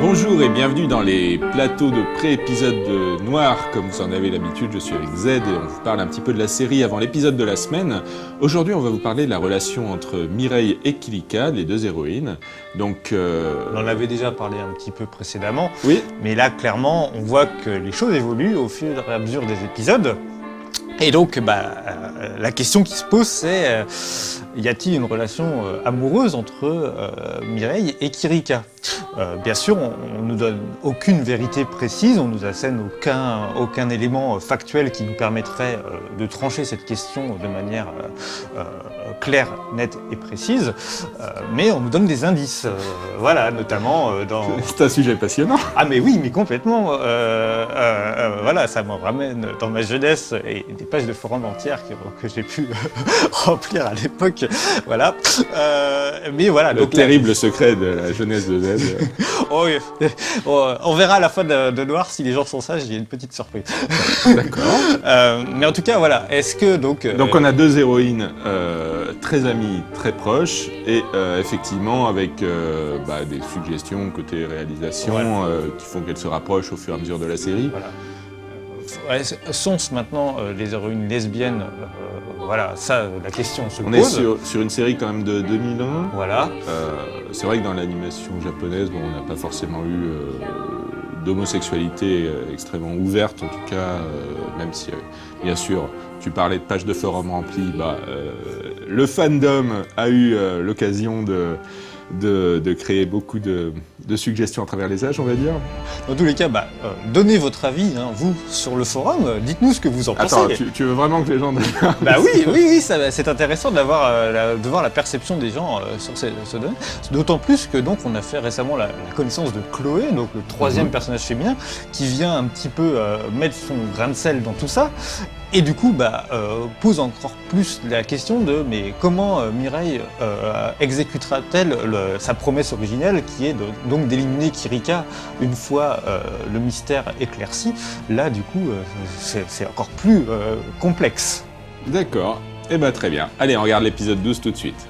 Bonjour et bienvenue dans les plateaux de pré-épisode de Noir. Comme vous en avez l'habitude, je suis avec Z et on vous parle un petit peu de la série avant l'épisode de la semaine. Aujourd'hui, on va vous parler de la relation entre Mireille et Kilika, les deux héroïnes. Donc, On en avait déjà parlé un petit peu précédemment, oui, mais là, clairement, on voit que les choses évoluent au fur et à mesure des épisodes. Et donc, la question qui se pose, c'est y a-t-il une relation amoureuse entre Mireille et Kilika ? Bien sûr, on nous donne aucune vérité précise, on nous assène aucun élément factuel qui nous permettrait de trancher cette question de manière claire, nette et précise, mais on nous donne des indices, voilà, notamment dans... c'est un sujet passionnant. Ah mais oui, mais complètement, voilà, ça me ramène dans ma jeunesse et des pages de forum entières que j'ai pu remplir à l'époque, voilà, mais voilà. Le donc, terrible secret de la jeunesse de Z. Oh, oui. On verra à la fin de Noir si les gens sont sages, il y a une petite surprise. D'accord. Mais en tout cas, voilà, est-ce que donc... Donc on a deux héroïnes très amies, très proches, et effectivement avec des suggestions côté réalisation Voilà. qui font qu'elles se rapprochent au fur et à mesure de la série. Voilà. Sont-ce maintenant les héroïnes lesbiennes voilà, ça, la question se On est pose. sur une série quand même de 2001. Voilà. C'est vrai que dans l'animation japonaise, on n'a pas forcément eu d'homosexualité extrêmement ouverte, en tout cas, même si, bien sûr, tu parlais de pages de forum remplies, le fandom a eu l'occasion de créer beaucoup de suggestions à travers les âges, on va dire. Dans tous les cas, donnez votre avis, hein, vous, sur le forum, dites-nous ce que vous en pensez. Attends, tu veux vraiment que les gens... Bah oui, c'est intéressant de voir la perception des gens sur ce domaine. D'autant plus que donc on a fait récemment la connaissance de Chloé, donc le troisième personnage féminin, qui vient un petit peu mettre son grain de sel dans tout ça. Et du coup, pose encore plus la question de mais comment Mireille exécutera-t-elle sa promesse originelle qui est donc d'éliminer Kilika une fois le mystère éclairci. Là, du coup, c'est encore plus complexe. D'accord, eh ben très bien. Allez, on regarde l'épisode 12 tout de suite.